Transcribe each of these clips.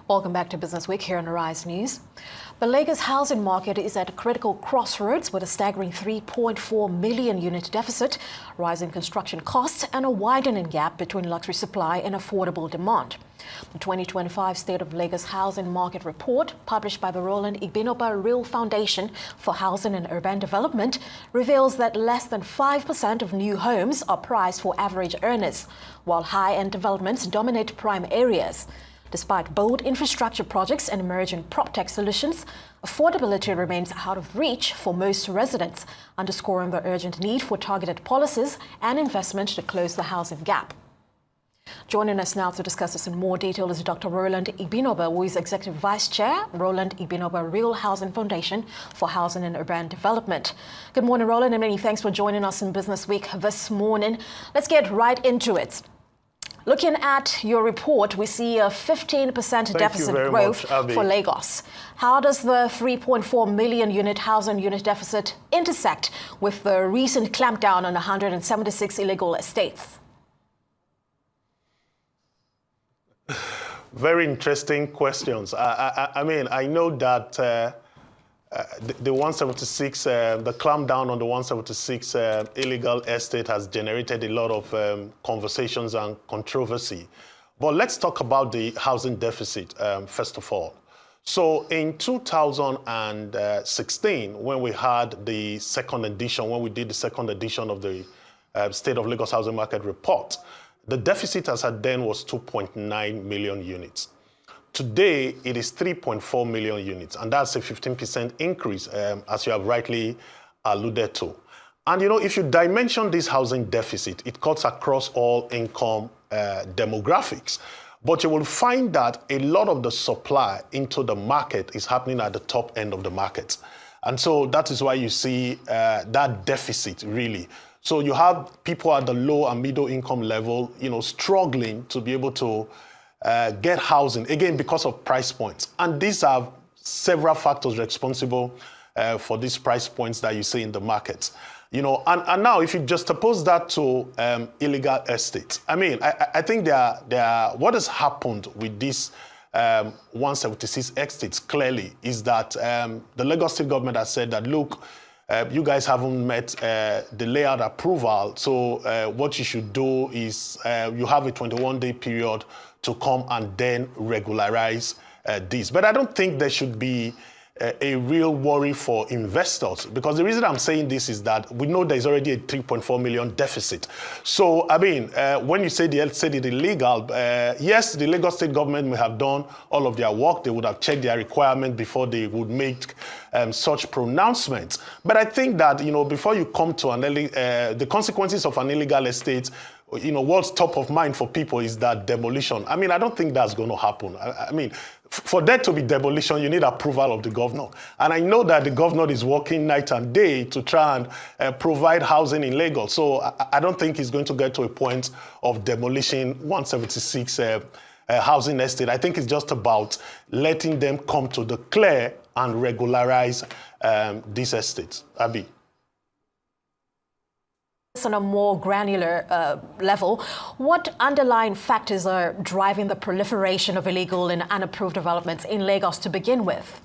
Welcome back to Business Week here on Arise News. The Lagos housing market is at a critical crossroads with a staggering 3.4 million unit deficit, rising construction costs, and a widening gap between luxury supply and affordable demand. The 2025 State of Lagos Housing Market Report, published by the Roland Igbinoba Real Foundation for Housing and Urban Development, reveals that less than 5% of new homes are priced for average earners, while high-end developments dominate prime areas. Despite bold infrastructure projects and emerging PropTech solutions, affordability remains out of reach for most residents, underscoring the urgent need for targeted policies and investment to close the housing gap. Joining us now to discuss this in more detail is Dr. Roland Igbinoba, who is Executive Vice Chair, Roland Igbinoba Real Housing Foundation for Housing and Urban Development. Good morning, Roland, and many thanks for joining us in Business Week this morning. Let's get right into it. Looking at your report, we see a 15% deficit growth for Lagos. How does the 3.4 million unit housing unit deficit intersect with the recent clampdown on 176 illegal estates? Very interesting questions. I mean, I know that the 176, the clampdown on the 176 illegal estate has generated a lot of conversations and controversy. But let's talk about the housing deficit first of all. So in 2016, when we had the second edition, when we did the second edition of the State of Lagos Housing Market Report, the deficit as at then was 2.9 million units. Today, it is 3.4 million units, and that's a 15% increase, as you have rightly alluded to. And you know, if you dimension this housing deficit, it cuts across all income demographics. But you will find that a lot of the supply into the market is happening at the top end of the market. And so that is why you see that deficit, really. So you have people at the low and middle income level, you know, struggling to be able to get housing, again, because of price points. And these are several factors responsible for these price points that you see in the market. You know, and now if you just oppose that to illegal estates, I mean, I think what has happened with these 176 estates clearly is that the Lagos State government has said that, look, you guys haven't met the layout approval, so what you should do is you have a 21-day period to come and then regularize this. But I don't think there should be a real worry for investors, because the reason I'm saying this is that we know there's already a 3.4 million deficit. So, I mean, when you say it illegal, yes, the Lagos State government may have done all of their work. They would have checked their requirement before they would make such pronouncements. But I think that, you know, before you come to the consequences of an illegal estate, you know, what's top of mind for people is that demolition. I mean, I don't think that's going to happen. I mean, for there to be demolition, you need approval of the governor. And I know that the governor is working night and day to try and provide housing in Lagos. So I don't think he's going to get to a point of demolishing 176 housing estate. I think it's just about letting them come to the clear and regularize these estates. Abi. On a more granular level, what underlying factors are driving the proliferation of illegal and unapproved developments in Lagos to begin with?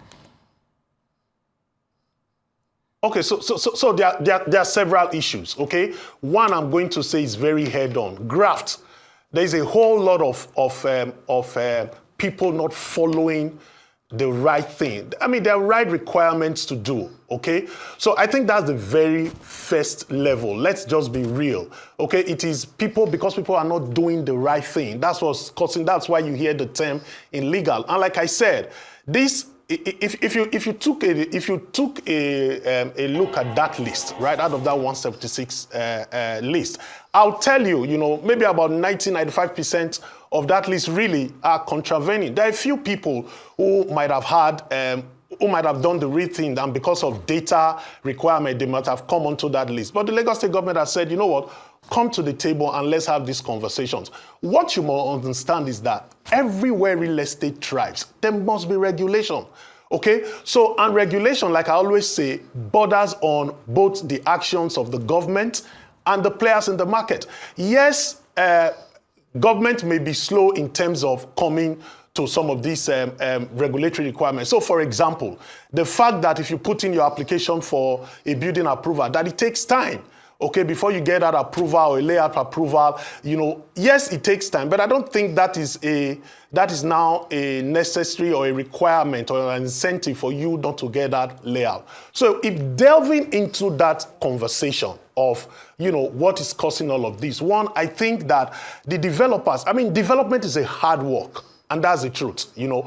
Okay, so there are several issues, okay? One I'm going to say is very head-on. Graft. There's a whole lot of people not following the right thing. I mean, there are right requirements to do, okay? So I think that's the very first level. Let's just be real, okay? It is people, because people are not doing the right thing. That's what's causing, that's why you hear the term illegal. And like I said, this, if you took a look at that list, right, out of that 176 list, I'll tell you, you know, maybe about 90-95% of that list really are contravening. There are a few people who might have had, who might have done the real thing, and because of data requirement, they might have come onto that list. But the Lagos State government has said, you know what, come to the table and let's have these conversations. What you must understand is that everywhere real estate thrives, there must be regulation. Okay, so and regulation, like I always say, borders on both the actions of the government and the players in the market. Yes, government may be slow in terms of coming to some of these regulatory requirements. So, for example, the fact that if you put in your application for a building approval, that it takes time, okay, before you get that approval or a layout approval, yes, it takes time, but I don't think that is now a necessary or a requirement or an incentive for you not to get that layout. So if delving into that conversation of, what is causing all of this, one, I think that the developers, development is a hard work. And that's the truth, and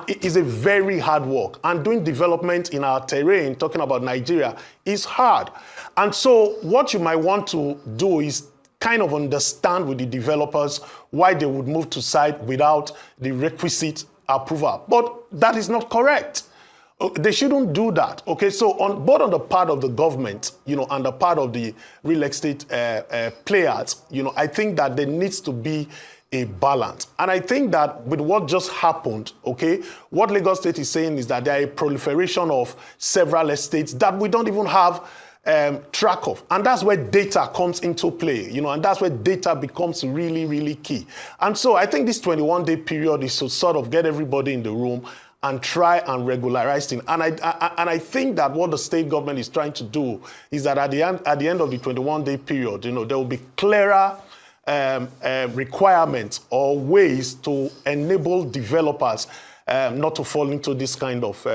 it is a very hard work. And doing development in our terrain, talking about Nigeria, is hard. And so what you might want to do is kind of understand with the developers why they would move to site without the requisite approval. But that is not correct. They shouldn't do that. Okay, so both on the part of the government, and the part of the real estate players, I think that there needs to be a balance. And I think that with what just happened, okay, what Lagos State is saying is that there are a proliferation of several estates that we don't even have track of. And that's where data comes into play, and that's where data becomes really, really key. And so I think this 21-day period is to sort of get everybody in the room and try and regularize things. And I think that what the state government is trying to do is that at the end of the 21-day period, there will be clearer requirements or ways to enable developers not to fall into this kind of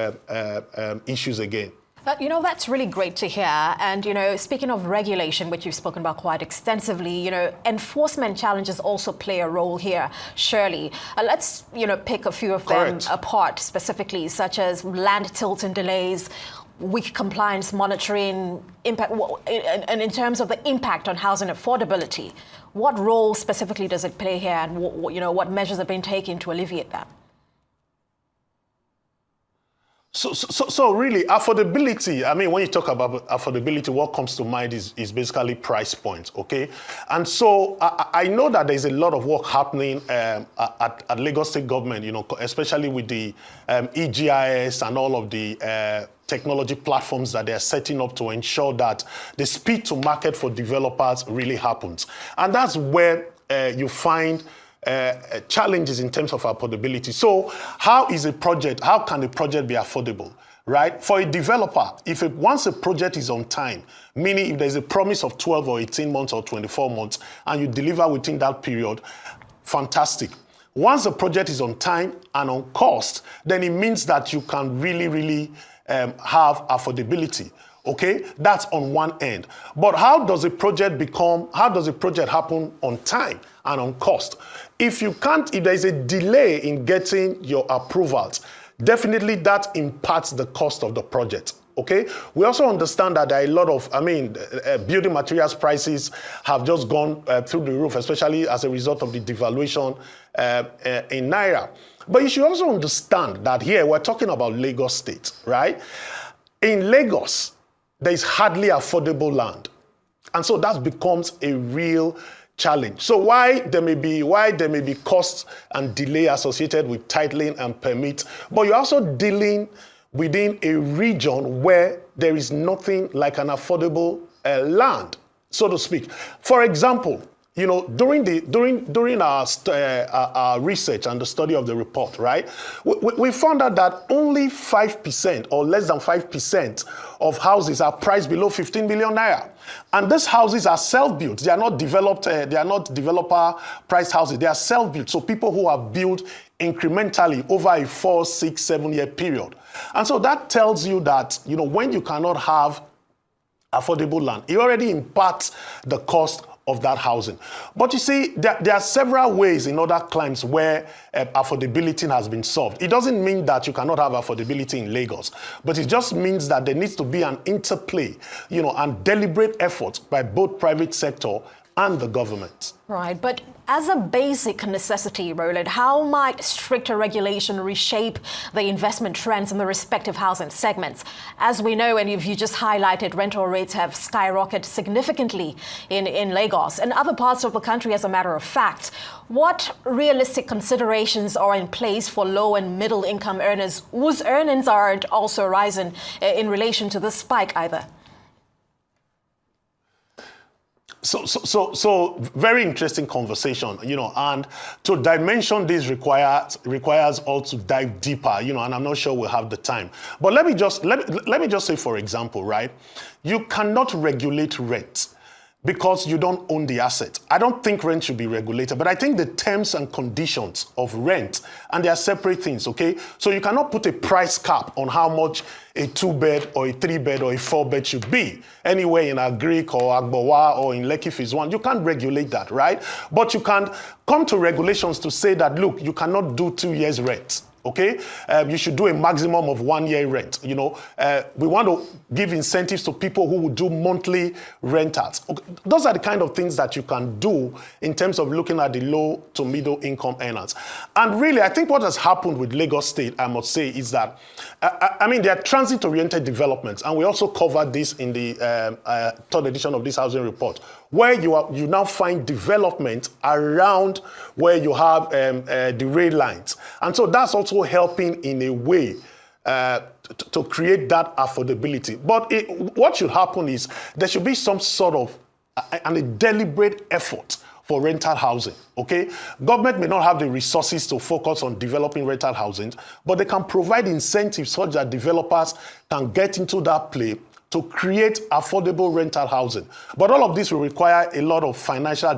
issues again. That's really great to hear. And, speaking of regulation, which you've spoken about quite extensively, enforcement challenges also play a role here, surely. Let's, pick a few of them apart specifically, such as land tilt and delays, weak compliance monitoring, impact, and in terms of the impact on housing affordability. What role specifically does it play here, and what measures have been taken to alleviate that? So really, affordability, when you talk about affordability, what comes to mind is basically price points, okay? And so I know that there's a lot of work happening at Lagos State government, especially with the EGIS and all of the technology platforms that they're setting up to ensure that the speed to market for developers really happens. And that's where you find challenges in terms of affordability. So how can a project be affordable, right? For a developer, once a project is on time, meaning if there's a promise of 12 or 18 months or 24 months and you deliver within that period, fantastic. Once the project is on time and on cost, then it means that you can really, really have affordability. Okay, that's on one end. But how does a project happen on time and on cost? If there's a delay in getting your approvals, definitely that impacts the cost of the project. Okay, we also understand that there are a lot of, building materials prices have just gone through the roof, especially as a result of the devaluation in Naira. But you should also understand that here we're talking about Lagos State, right? In Lagos, there is hardly affordable land. And so that becomes a real challenge. So why there may be costs and delay associated with titling and permits, but you're also dealing within a region where there is nothing like an affordable land, so to speak. For example, during our research and the study of the report, right, we found out that only 5% or less than 5% of houses are priced below 15 million naira. And these houses are self-built. They are not developed, they are not developer-priced houses. They are self-built. So people who have built incrementally over a 4, 6, 7-year period. And so that tells you that, when you cannot have affordable land, it already impacts the cost of that housing. But you see, there are several ways in other climes where affordability has been solved. It doesn't mean that you cannot have affordability in Lagos, but it just means that there needs to be an interplay, and deliberate effort by both private sector and the government. Right, but as a basic necessity, Roland, how might stricter regulation reshape the investment trends in the respective housing segments? As we know, and you just highlighted, rental rates have skyrocketed significantly in Lagos and other parts of the country, as a matter of fact. What realistic considerations are in place for low and middle income earners whose earnings aren't also rising in relation to this spike either? So very interesting conversation, and to dimension this requires us to dive deeper, and I'm not sure we'll have the time. But let me just say, for example, right, you cannot regulate rent because you don't own the asset. I don't think rent should be regulated, but I think the terms and conditions of rent, and they are separate things, okay? So you cannot put a price cap on how much a 2-bed or a 3-bed or a 4-bed should be anywhere in Agric or Agbowa or in Lekki Phase 1. You can't regulate that, right? But you can come to regulations to say that, look, you cannot do 2 years rent. Okay, you should do a maximum of 1 year rent. We want to give incentives to people who will do monthly rentals. Okay. Those are the kind of things that you can do in terms of looking at the low to middle income earners. And really, I think what has happened with Lagos State, I must say, is that, there are transit-oriented developments, and we also covered this in the third edition of this housing report, where you now find development around where you have the rail lines. And so that's also helping in a way to create that affordability. But what should happen is there should be some sort of a deliberate effort for rental housing, okay? Government may not have the resources to focus on developing rental housing, but they can provide incentives such that developers can get into that play to create affordable rental housing. But all of this will require a lot of financial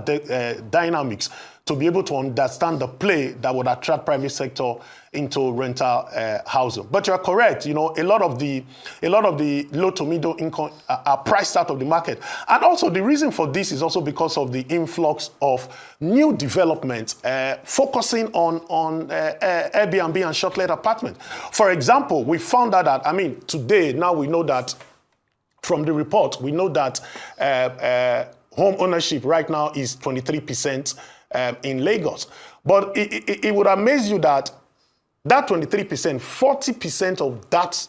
dynamics to be able to understand the play that would attract private sector into rental housing. But you're correct, a lot of the low to middle income are priced out of the market. And also the reason for this is also because of the influx of new developments focusing on Airbnb and short-let apartment. For example, we found out that, today, now we know that from the report, we know that home ownership right now is 23% in Lagos. But it would amaze you that 23%, 40% of that,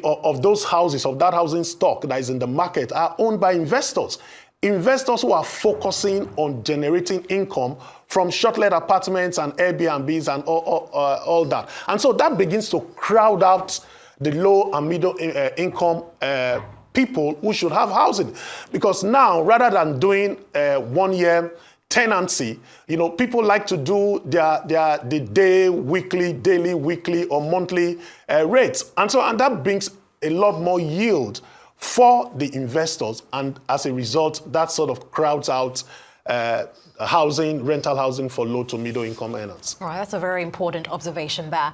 of those houses, of that housing stock that is in the market are owned by investors. Investors who are focusing on generating income from short-let apartments and Airbnbs and all that. And so that begins to crowd out the low and middle income people who should have housing. Because now, rather than doing 1 year tenancy, people like to do the day, weekly, daily, weekly, or monthly rates. And that brings a lot more yield for the investors. And as a result, that sort of crowds out rental housing for low to middle income earners. All right, that's a very important observation there.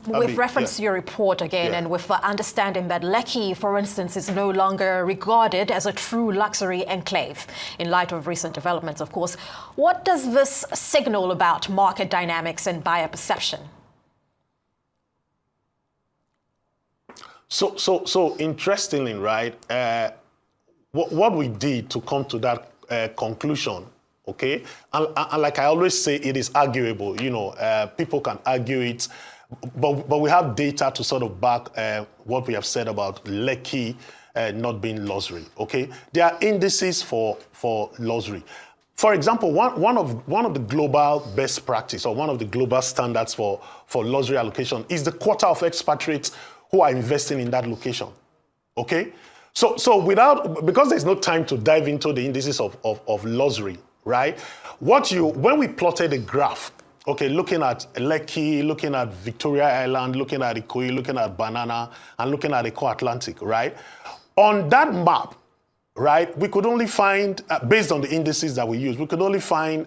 With reference to your report again, and with the understanding that Lekki, for instance, is no longer regarded as a true luxury enclave, in light of recent developments, of course, what does this signal about market dynamics and buyer perception? So interestingly, right, what we did to come to that conclusion, okay, and like I always say, it is arguable. People can argue it, but we have data to sort of back what we have said about Lekki not being luxury. Okay, there are indices for luxury. For example, one of the global best practice or one of the global standards for luxury allocation is the quarter of expatriates who are investing in that location. Okay, so because there's no time to dive into the indices of luxury, right? When we plotted a graph, okay, looking at Lekki, looking at Victoria Island, looking at Ikoyi, looking at Banana, and looking at Eco Atlantic, right? On that map, right, we could only find, based on the indices that we use, we could only find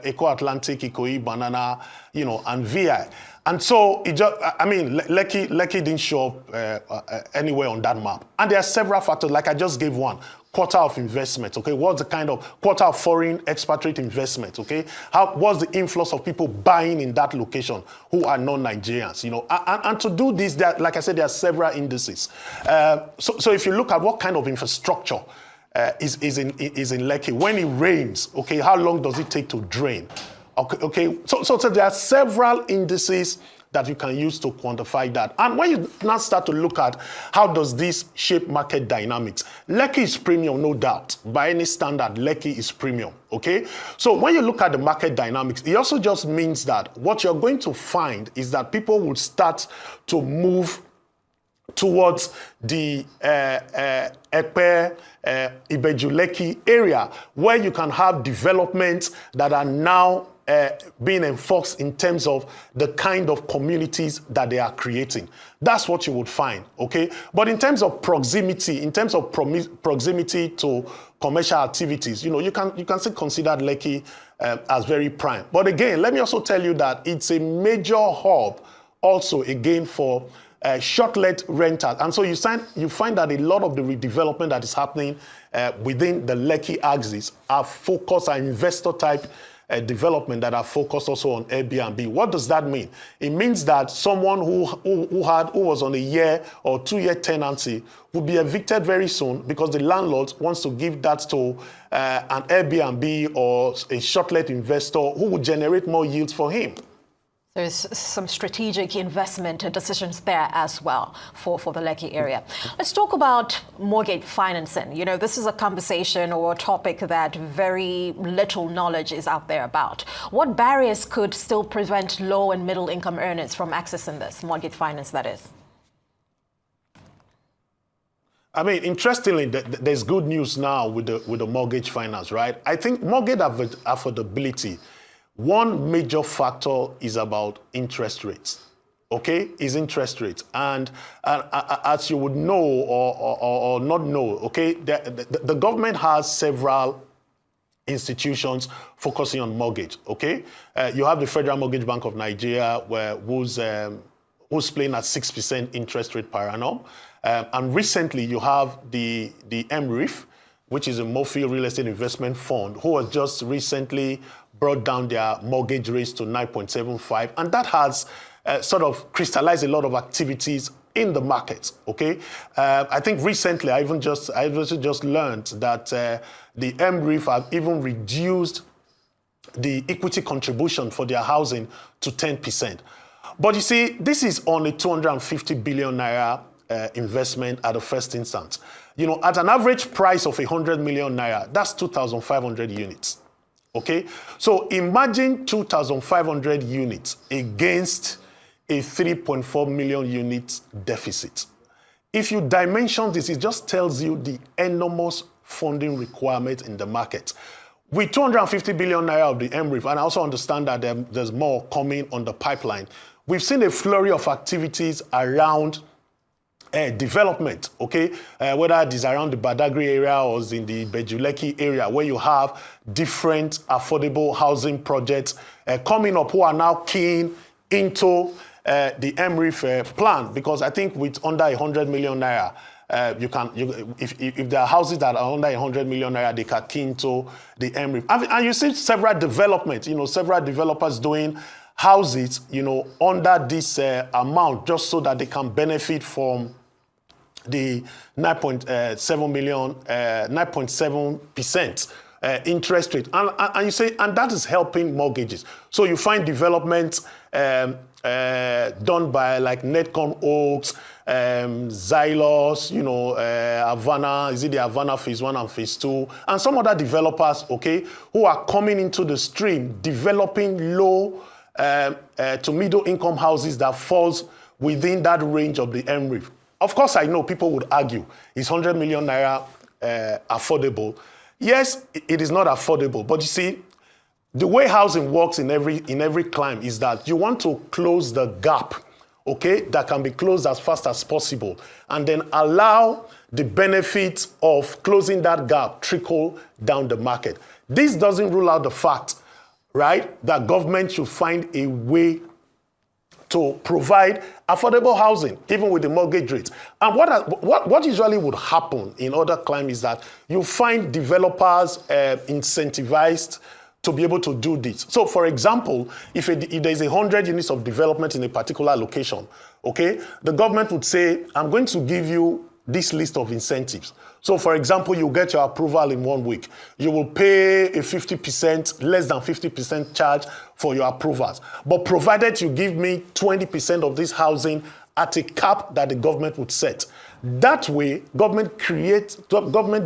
Eco Atlantic, Ikoyi, Banana, and VI. And so Lekki didn't show up anywhere on that map. And there are several factors, like I just gave one. Quarter of investment, okay? What's the kind of quarter of foreign expatriate investment, okay? What's the influx of people buying in that location who are non-Nigerians, And to do this, like I said, there are several indices. So if you look at what kind of infrastructure is in Lekki, when it rains, okay, how long does it take to drain? Okay. So there are several indices that you can use to quantify that. And when you now start to look at how does this shape market dynamics, Lekki is premium, no doubt. By any standard, Lekki is premium, okay? So when you look at the market dynamics, it also just means that what you're going to find is that people will start to move towards the Epe, Ibeju-Lekki area, where you can have developments that are now being enforced in terms of the kind of communities that they are creating. That's what you would find, okay? But in terms of proximity, proximity to commercial activities, you can still consider Lekki as very prime. But again, let me also tell you that it's a major hub also, again, for short-let renters. And so you find that a lot of the redevelopment that is happening within the Lekki axis are focused on investor-type development that are focused also on Airbnb. What does that mean? It means that someone who was on a year or 2-year tenancy will be evicted very soon because the landlord wants to give that to an Airbnb or a short-let investor who will generate more yields for him. There's some strategic investment decisions there as well for the Lekki area. Let's talk about mortgage financing. This is a conversation or a topic that very little knowledge is out there about. What barriers could still prevent low and middle income earners from accessing this mortgage finance, that is? I mean, interestingly, there's good news now with the mortgage finance, right? I think mortgage affordability, one major factor is about interest rates, okay? Is interest rates. And as you would know or not know, okay, the government has several institutions focusing on mortgage, okay? You have the Federal Mortgage Bank of Nigeria, who's playing at 6% interest rate per annum. And recently you have the MRIF, which is a Mofi Real Estate Investment Fund, who has just recently brought down their mortgage rates to 9.75, and that has sort of crystallized a lot of activities in the market. Okay, I think recently I also just learned that the MRIF have even reduced the equity contribution for their housing to 10%. But you see, this is on a 250 billion naira investment at the first instance. At an average price of 100 million naira, that's 2,500 units. Okay, so imagine 2,500 units against a 3.4 million units deficit. If you dimension this, it just tells you the enormous funding requirement in the market. With 250 billion naira of the MRIF, and I also understand that there's more coming on the pipeline, we've seen a flurry of activities around development, okay, whether it is around the Badagry area or in the Ibeju-Lekki area, where you have different affordable housing projects coming up who are now keen into the MRIF plan, because I think with under 100 million naira, if there are houses that are under 100 million naira, they can key into the MRIF. And you see several developments, several developers doing houses, under this amount, just so that they can benefit from the 9.7% interest rate. And you say, and that is helping mortgages. So you find developments done by like Netcom Oaks, Xylos, Havana, is it the Havana Phase 1 and Phase 2, and some other developers, okay, who are coming into the stream, developing low to middle income houses that falls within that range of the MRIF. Of course, I know people would argue, is 100 million naira affordable? Yes, it is not affordable, but you see, the way housing works in every climb is that you want to close the gap, okay, that can be closed as fast as possible, and then allow the benefits of closing that gap trickle down the market. This doesn't rule out the fact, right, that government should find a way to provide affordable housing, even with the mortgage rates. And what usually would happen in other climes is that you find developers incentivized to be able to do this. So, for example, if there's 100 units of development in a particular location, okay, the government would say, I'm going to give you this list of incentives. So, for example, you get your approval in 1 week. You will pay a 50%, less than 50% charge for your approvals. But provided you give me 20% of this housing at a cap that the government would set. That way, government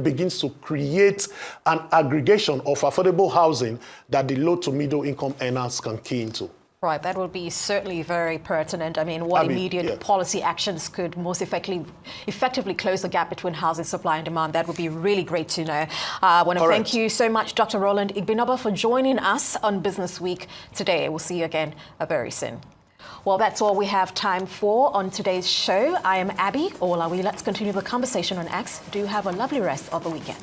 begins to create an aggregation of affordable housing that the low to middle income earners can key into. Right, that would be certainly very pertinent. I mean, what immediate policy actions could most effectively close the gap between housing supply and demand? That would be really great to know. I want to thank you so much, Dr. Roland Igbinoba, for joining us on Business Week today. We'll see you again very soon. Well, that's all we have time for on today's show. I am Abby Olawi. Let's continue the conversation on X. Do have a lovely rest of the weekend.